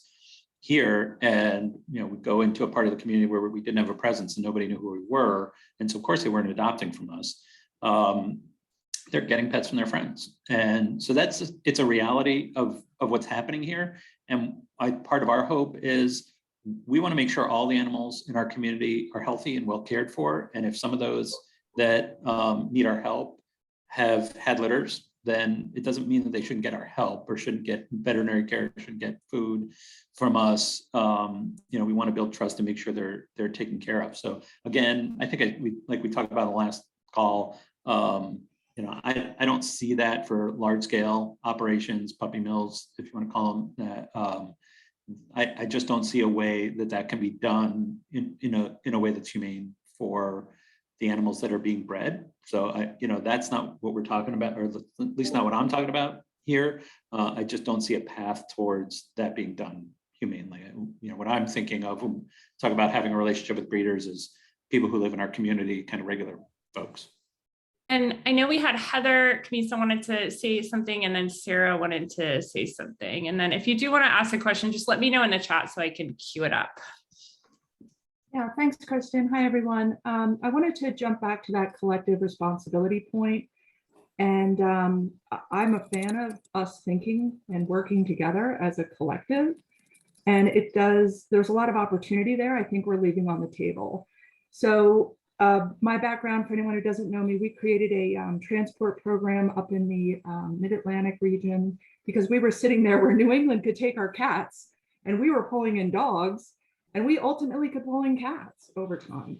here, and, you know, we go into a part of the community where we didn't have a presence and nobody knew who we were, and so of course they weren't adopting from us. They're getting pets from their friends, and so it's a reality of what's happening here. And part of our hope is we want to make sure all the animals in our community are healthy and well cared for, and if some of those that need our help have had litters, then it doesn't mean that they shouldn't get our help or shouldn't get veterinary care, shouldn't get food from us. You know, we want to build trust and make sure they're taken care of. So again, I think like we talked about in the last call, you know, I don't see that for large scale operations, puppy mills, if you want to call them that. I just don't see a way that can be done in a way that's humane for the animals that are being bred. So you know, that's not what we're talking about, or at least not what I'm talking about here. I just don't see a path towards that being done humanely. You know, what I'm thinking of when talk about having a relationship with breeders is people who live in our community, kind of regular folks. And I know we had Heather Camisa wanted to say something, and then Sarah wanted to say something. And then if you do want to ask a question, just let me know in the chat so I can queue it up. Yeah, thanks, Kristen. Hi, everyone. I wanted to jump back to that collective responsibility point. And I'm a fan of us thinking and working together as a collective. And there's a lot of opportunity there I think we're leaving on the table. So My background, for anyone who doesn't know me, we created a transport program up in the Mid-Atlantic region because we were sitting there where New England could take our cats and we were pulling in dogs, and we ultimately could pull in cats over time.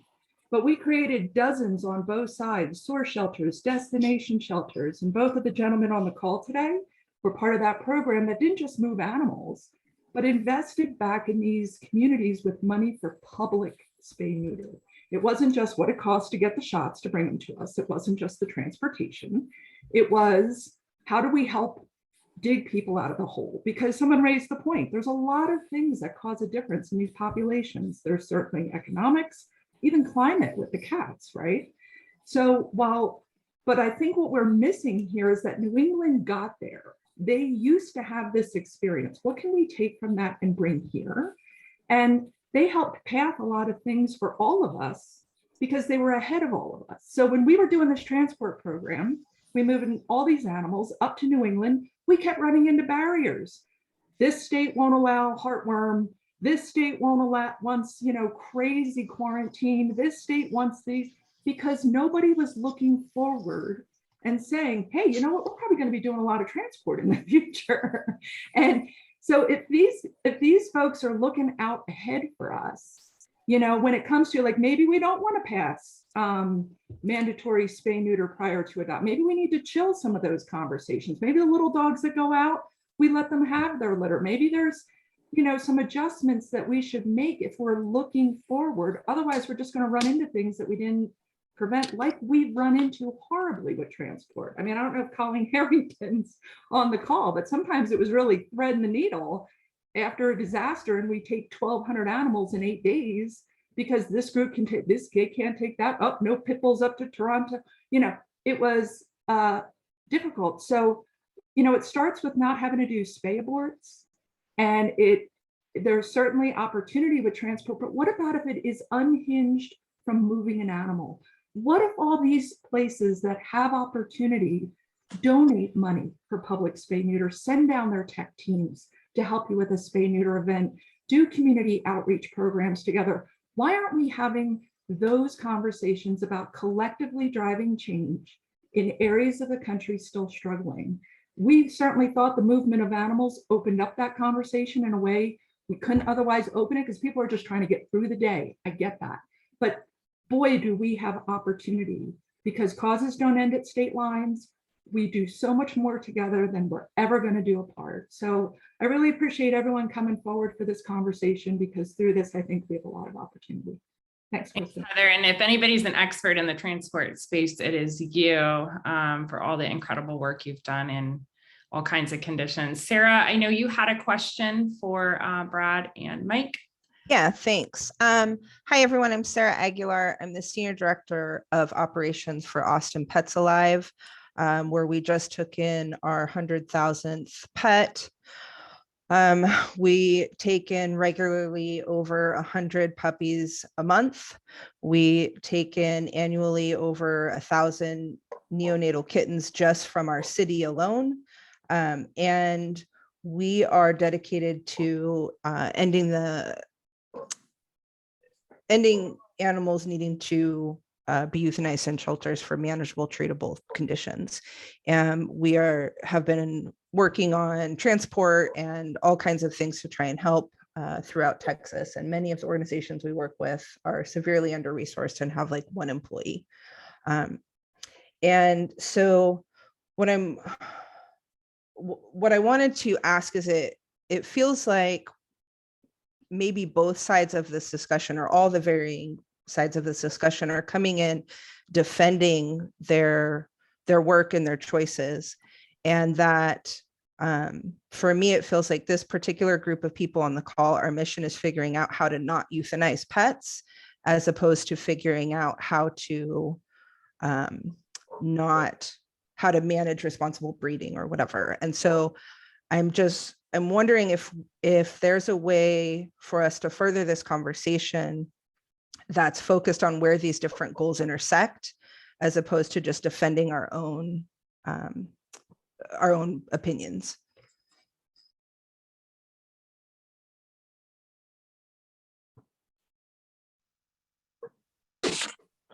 But we created dozens on both sides, source shelters, destination shelters, and both of the gentlemen on the call today were part of that program that didn't just move animals, but invested back in these communities with money for public spay neuter. It wasn't just what it cost to get the shots to bring them to us. It wasn't just the transportation. It was, how do we help dig people out of the hole? Because someone raised the point, there's a lot of things that cause a difference in these populations. There's certainly economics, even climate with the cats, right? So but I think what we're missing here is that New England got there. They used to have this experience. What can we take from that and bring here? And they helped path a lot of things for all of us because they were ahead of all of us. So when we were doing this transport program, we moved all these animals up to New England, we kept running into barriers. This state won't allow heartworm. This state won't allow, wants, crazy quarantine. This state wants these, because nobody was looking forward and saying, hey, you know what, we're probably going to be doing a lot of transport in the future. And so if these folks are looking out ahead for us, when it comes to, like, maybe we don't want to pass mandatory spay neuter prior to adopt, maybe we need to chill some of those conversations. Maybe the little dogs that go out, we let them have their litter. Maybe there's some adjustments that we should make if we're looking forward. Otherwise, we're just going to run into things that we didn't prevent, like we've run into horribly with transport. I mean, I don't know if Colleen Harrington's on the call, but sometimes it was really threading the needle after a disaster, and we take 1,200 animals in 8 days because this group can take, this kid can't take that. Oh, no pit bulls up to Toronto. It was difficult. So, it starts with not having to do spay aborts, and there's certainly opportunity with transport, but what about if it is unhinged from moving an animal? What if all these places that have opportunity donate money for public spay neuter, send down their tech teams to help you with a spay neuter event, do community outreach programs together? Why aren't we having those conversations about collectively driving change in areas of the country still struggling? We certainly thought the movement of animals opened up that conversation in a way we couldn't otherwise open it, because people are just trying to get through the day. I get that. But boy, do we have opportunity, because causes don't end at state lines. We do so much more together than we're ever going to do apart. So I really appreciate everyone coming forward for this conversation, because through this, I think we have a lot of opportunity. Thanks, Kristen. Heather, and if anybody's an expert in the transport space, it is you, for all the incredible work you've done in all kinds of conditions. Sarah, I know you had a question for Brad and Mike. Yeah, thanks. Hi, everyone. I'm Sarah Aguilar. I'm the Senior Director of Operations for Austin Pets Alive, where we just took in our 100,000th pet. We take in regularly over 100 puppies a month. We take in annually over 1,000 neonatal kittens just from our city alone. And we are dedicated to ending animals needing to be euthanized in shelters for manageable, treatable conditions. And we have been working on transport and all kinds of things to try and help throughout Texas. And many of the organizations we work with are severely under-resourced and have like one employee. And so what I wanted to ask is, it feels like maybe both sides of this discussion, or all the varying sides of this discussion, are coming in defending their work and their choices. And that for me, it feels like this particular group of people on the call, our mission is figuring out how to not euthanize pets, as opposed to figuring out how to how to manage responsible breeding or whatever. And so I'm wondering if there's a way for us to further this conversation that's focused on where these different goals intersect, as opposed to just defending our own opinions.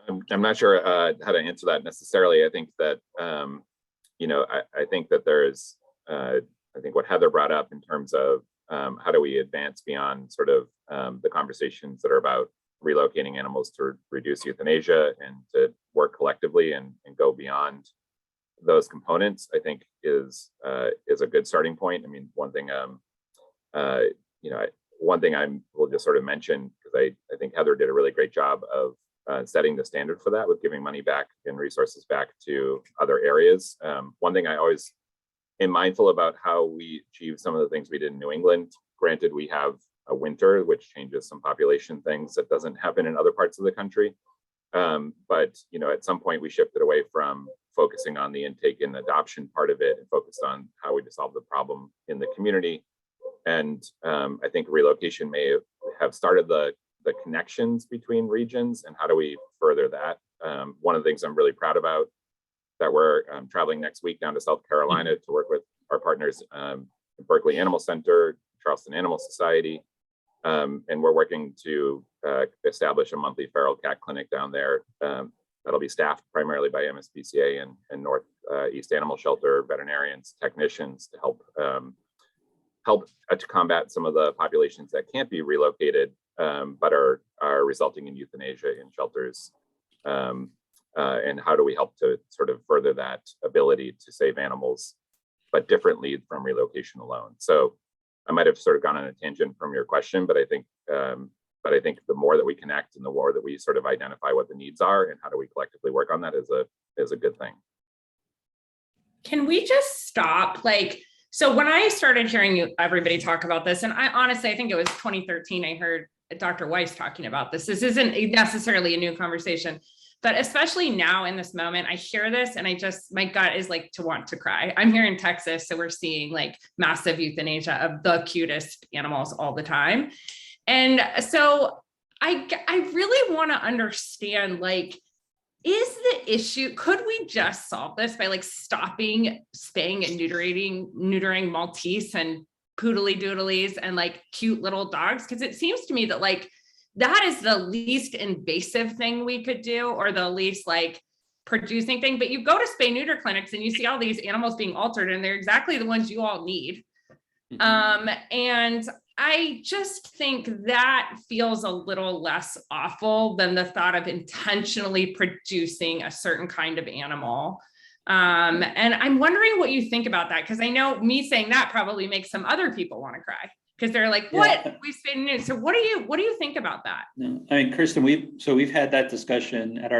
I'm not sure how to answer that necessarily. I think that, I think that there's, I think what Heather brought up in terms of how do we advance beyond sort of the conversations that are about relocating animals to reduce euthanasia and to work collectively and go beyond those components, I think is a good starting point. I mean, one thing, one thing I will just sort of mention, because I think Heather did a really great job of setting the standard for that with giving money back and resources back to other areas. One thing I always am mindful about how we achieve some of the things we did in New England. Granted, we have a winter, which changes some population things that doesn't happen in other parts of the country. But at some point we shifted away from focusing on the intake and adoption part of it and focused on how we solve the problem in the community. And I think relocation may have started the connections between regions, and how do we further that? One of the things I'm really proud about that we're traveling next week down to South Carolina to work with our partners, Berkeley Animal Center, Charleston Animal Society, and we're working to establish a monthly feral cat clinic down there that'll be staffed primarily by MSPCA and Northeast Animal Shelter veterinarians, technicians to help to combat some of the populations that can't be relocated, but are resulting in euthanasia in shelters. And how do we help to sort of further that ability to save animals, but differently from relocation alone? So I might have sort of gone on a tangent from your question, but I think the more that we connect and the more that we sort of identify what the needs are and how do we collectively work on that is a good thing. Can we just stop? So when I started hearing everybody talk about this, and I honestly, I think it was 2013, I heard Dr. Weiss talking about this. This isn't necessarily a new conversation, but especially now in this moment, I hear this and my gut is like to want to cry. I'm here in Texas, so we're seeing like massive euthanasia of the cutest animals all the time. And so I really want to understand, is the issue, could we just solve this by stopping spaying and neutering Maltese and poodly doodlies and cute little dogs? Because it seems to me that that is the least invasive thing we could do, or the least producing thing. But you go to spay neuter clinics and you see all these animals being altered, and they're exactly the ones you all need. Mm-hmm. And I just think that feels a little less awful than the thought of intentionally producing a certain kind of animal. And I'm wondering what you think about that, because I know me saying that probably makes some other people want to cry, because they're like, what? Yeah. We spay neuter. So what do you think about that? No, I mean, Kristen, we've had that discussion at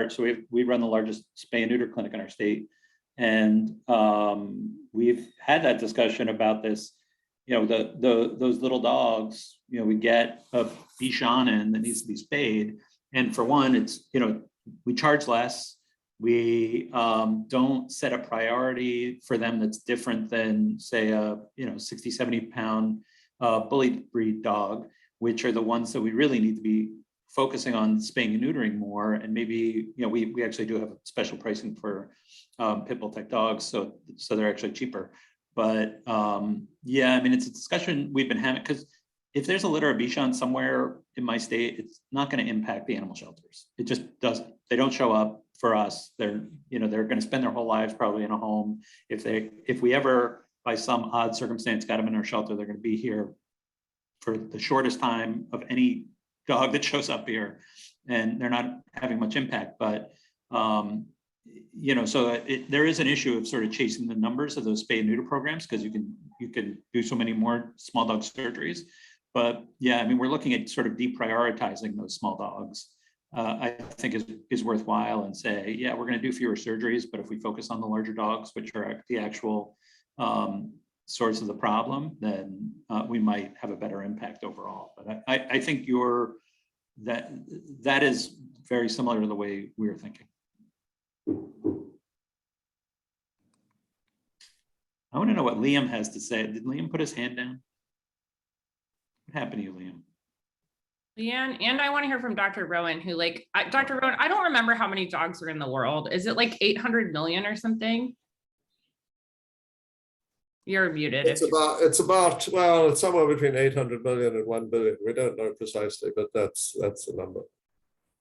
we run the largest spay and neuter clinic in our state. And we've had that discussion about this. Those little dogs, we get a Bichon in that needs to be spayed. And for one, it's, we charge less. We don't set a priority for them that's different than, say, a 60, 70 pound bully breed dog, which are the ones that we really need to be focusing on spaying and neutering more. And maybe, we actually do have special pricing for pit bull type dogs. So they're actually cheaper. But yeah, I mean, it's a discussion we've been having, because if there's a litter of Bichon somewhere in my state, it's not going to impact the animal shelters. It just doesn't. They don't show up for us. They're going to spend their whole lives probably in a home. If we ever, by some odd circumstance, got them in our shelter, they're going to be here for the shortest time of any dog that shows up here, and they're not having much impact. But so there is an issue of sort of chasing the numbers of those spay and neuter programs, because you can do so many more small dog surgeries. But yeah, I mean, we're looking at sort of deprioritizing those small dogs. I think is worthwhile, and say, yeah, we're going to do fewer surgeries, but if we focus on the larger dogs, which are the actual source of the problem, then we might have a better impact overall. But I think that is very similar to the way we were thinking. I want to know what Liam has to say. Did Liam put his hand down? What happened to you, Liam? Leanne, and I want to hear from Dr. Rowan, who Dr. Rowan, I don't remember how many dogs are in the world. Is it 800 million or something? You're muted. It's somewhere between 800 million and 1 billion. We don't know precisely, but that's the number.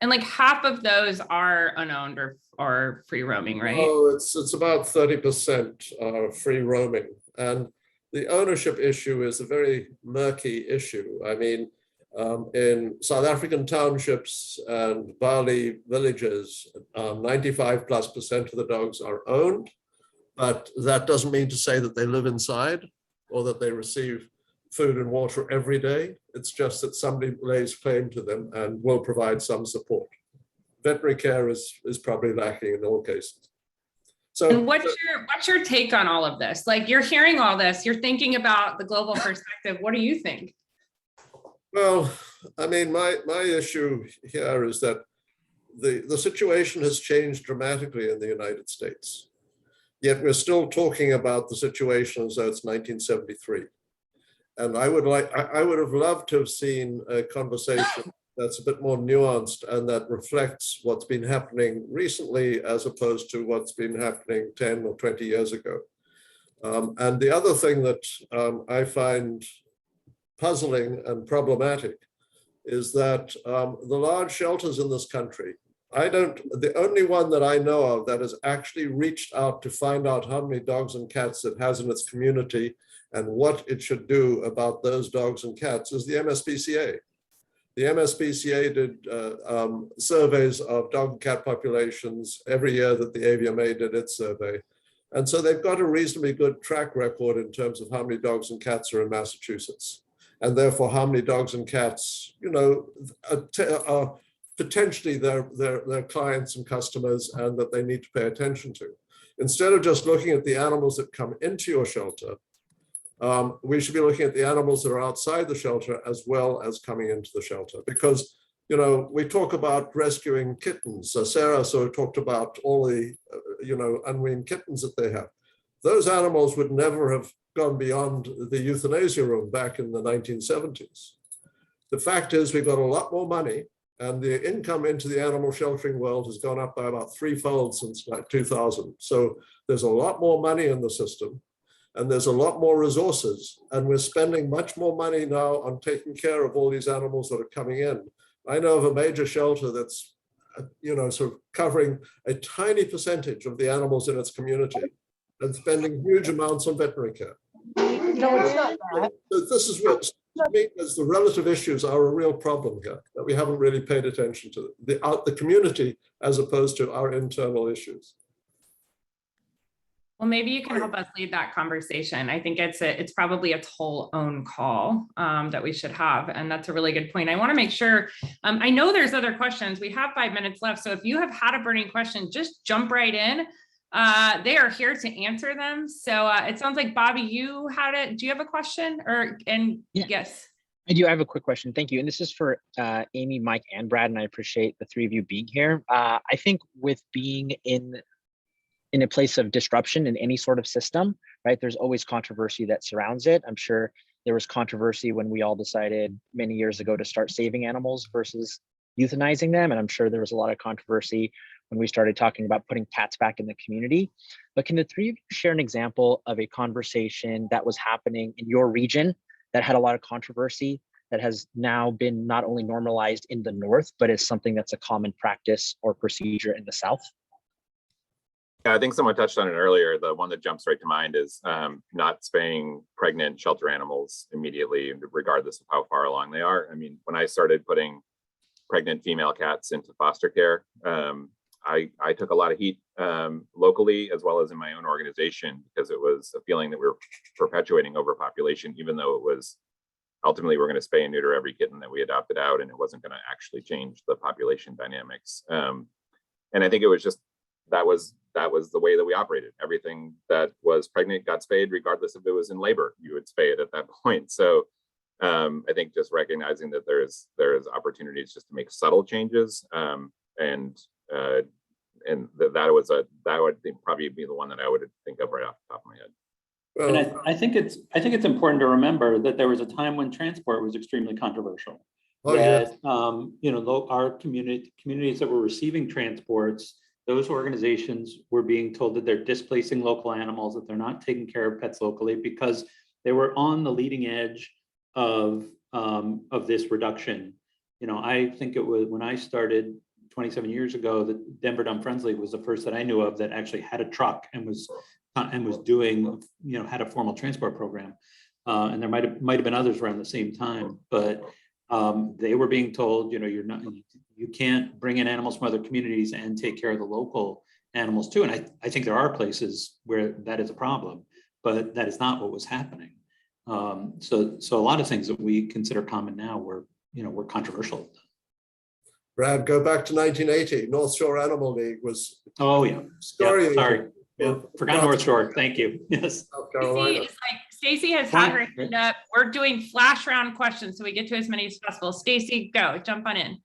And like half of those are unowned or free roaming, right? Oh, it's about 30% free roaming. And the ownership issue is a very murky issue. I mean, in South African townships and Bali villages, 95+% of the dogs are owned, but that doesn't mean to say that they live inside or that they receive food and water every day. It's just that somebody lays claim to them and will provide some support. Veterinary care is probably lacking in all cases. So, and what's your take on all of this? Like, you're hearing all this, you're thinking about the global perspective. What do you think? Well, I mean, my issue here is that the situation has changed dramatically in the United States. Yet we're still talking about the situation as though it's 1973. And I would have loved to have seen a conversation that's a bit more nuanced and that reflects what's been happening recently as opposed to what's been happening 10 or 20 years ago. And the other thing that I find puzzling and problematic is that the large shelters in this country, the only one that I know of that has actually reached out to find out how many dogs and cats it has in its community and what it should do about those dogs and cats is the MSPCA. The MSPCA did surveys of dog and cat populations every year that the AVMA did its survey. And so they've got a reasonably good track record in terms of how many dogs and cats are in Massachusetts. And therefore, how many dogs and cats, you know, are potentially their clients and customers and that they need to pay attention to. Instead of just looking at the animals that come into your shelter, we should be looking at the animals that are outside the shelter as well as coming into the shelter. Because, you know, we talk about rescuing kittens. Sarah sort of talked about all the, unweaned kittens that they have. Those animals would never have gone beyond the euthanasia room back in the 1970s. The fact is we've got a lot more money and the income into the animal sheltering world has gone up by about threefold since 2000. So there's a lot more money in the system. And there's a lot more resources, and we're spending much more money now on taking care of all these animals that are coming in. I know of a major shelter that's, sort of covering a tiny percentage of the animals in its community and spending huge amounts on veterinary care. No, it's not that. So this is what, to me, as the relative issues are a real problem here, that we haven't really paid attention to the community as opposed to our internal issues. Well, maybe you can help us lead that conversation. I think it's probably a whole own call that we should have. And that's a really good point. I want to make sure, I know there's other questions. We have 5 minutes left. So if you have had a burning question, just jump right in. They are here to answer them. So it sounds like, Bobby, do you have a question Yes. I do. I have a quick question. Thank you. And this is for Amy, Mike, and Brad, and I appreciate the three of you being here. I think with being in a place of disruption in any sort of system, right? There's always controversy that surrounds it. I'm sure there was controversy when we all decided many years ago to start saving animals versus euthanizing them. And I'm sure there was a lot of controversy when we started talking about putting cats back in the community. But can the three of you share an example of a conversation that was happening in your region that had a lot of controversy that has now been not only normalized in the North, but is something that's a common practice or procedure in the South? Yeah, I think someone touched on it earlier. The one that jumps right to mind is not spaying pregnant shelter animals immediately, regardless of how far along they are. I mean, when I started putting pregnant female cats into foster care, I took a lot of heat locally as well as in my own organization because it was a feeling that we were perpetuating overpopulation, even though it was ultimately we're going to spay and neuter every kitten that we adopted out, and it wasn't going to actually change the population dynamics. And I think it was just that was the way that we operated. Everything that was pregnant got spayed, regardless if it was in labor. You would spay it at that point. So I think just recognizing that there's opportunities just to make subtle changes, and that would probably be the one that I would think of right off the top of my head. And I think it's important to remember that there was a time when transport was extremely controversial. Our communities that were receiving transports, those organizations were being told that they're displacing local animals, that they're not taking care of pets locally because they were on the leading edge of this reduction. I think it was when I started 27 years ago, the Denver Dumb Friends League was the first that I knew of that actually had a truck and was doing, had a formal transport program. And there might have been others around the same time, but they were being told, you can't bring in animals from other communities and take care of the local animals too. And I think there are places where that is a problem, but that is not what was happening. So a lot of things that we consider common now were controversial. Brad, go back to 1980. North Shore Animal League was. Oh yeah. Story. Yeah, sorry. Yeah, forgot North Shore. Thank you. Yes. South Carolina. Stacy has had her hand up. We're doing flash round questions, so we get to as many as possible. Stacy, go, jump on in.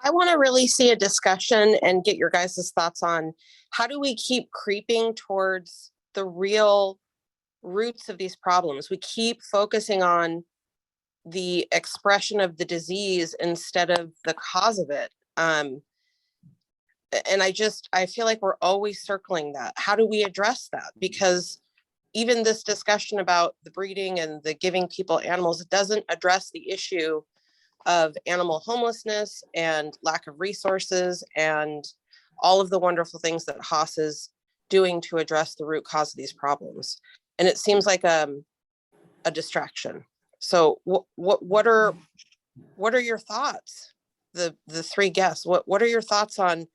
I want to really see a discussion and get your guys' thoughts on how do we keep creeping towards the real roots of these problems. We keep focusing on the expression of the disease instead of the cause of it. And I feel like we're always circling that. How do we address that? Because even this discussion about the breeding and the giving people animals, it doesn't address the issue of animal homelessness and lack of resources and all of the wonderful things that Haas is doing to address the root cause of these problems. And it seems like a distraction. So what are your thoughts? The three guests, what are your thoughts on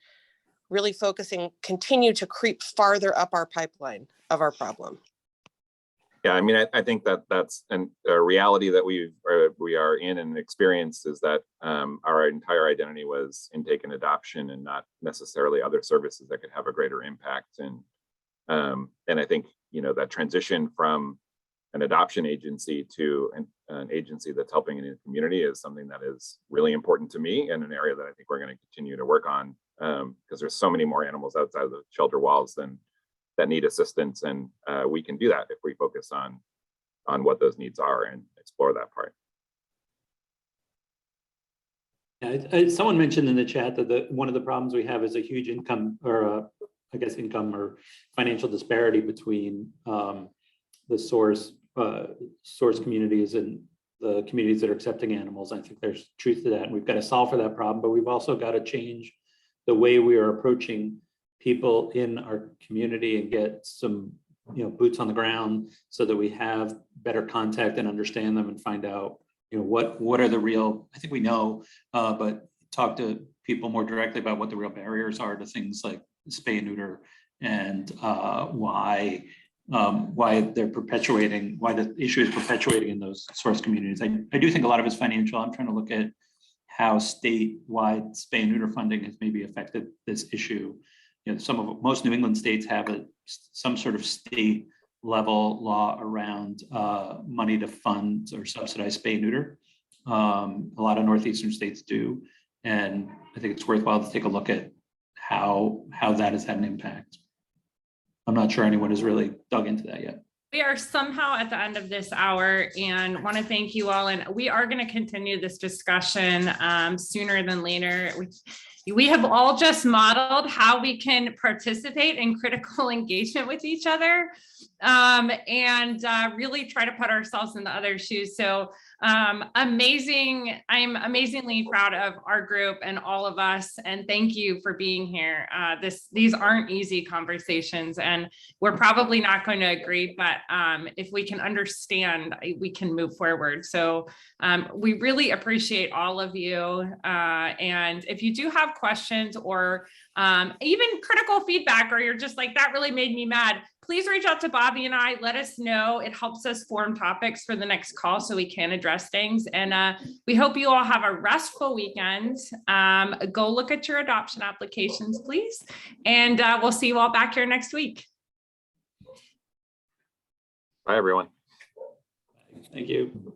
really continue to creep farther up our pipeline of our problem? Yeah, I mean, I think that's a reality that we are in and experience is that our entire identity was intake and adoption and not necessarily other services that could have a greater impact. And I think, that transition from an adoption agency to an agency that's helping in the community is something that is really important to me and an area that I think we're going to continue to work on because there's so many more animals outside of the shelter walls that need assistance, and we can do that if we focus on what those needs are and explore that part. Yeah, someone mentioned in the chat that one of the problems we have is a huge income or financial disparity between the source communities and the communities that are accepting animals. I think there's truth to that, and we've got to solve for that problem, but we've also got to change the way we are approaching people in our community and get some boots on the ground so that we have better contact and understand them and find out what are the real, I think we know, but talk to people more directly about what the real barriers are to things like spay and neuter and why they're perpetuating, why the issue is perpetuating in those source communities. I do think a lot of it's financial. I'm trying to look at how statewide spay and neuter funding has maybe affected this issue. Most New England states have some sort of state level law around money to fund or subsidize spay and neuter. A lot of Northeastern states do. And I think it's worthwhile to take a look at how that has had an impact. I'm not sure anyone has really dug into that yet. We are somehow at the end of this hour and want to thank you all. And we are going to continue this discussion sooner than later. We have all just modeled how we can participate in critical engagement with each other and really try to put ourselves in the other shoes. So amazing. I'm amazingly proud of our group and all of us. And thank you for being here. These aren't easy conversations and we're probably not going to agree, but if we can understand, we can move forward. So we really appreciate all of you. And if you do have questions or even critical feedback, or you're just like, that really made me mad, please reach out to Bobby and I, let us know. It helps us form topics for the next call so we can address things. And we hope you all have a restful weekend. Go look at your adoption applications, please. And we'll see you all back here next week. Bye, everyone. Thank you.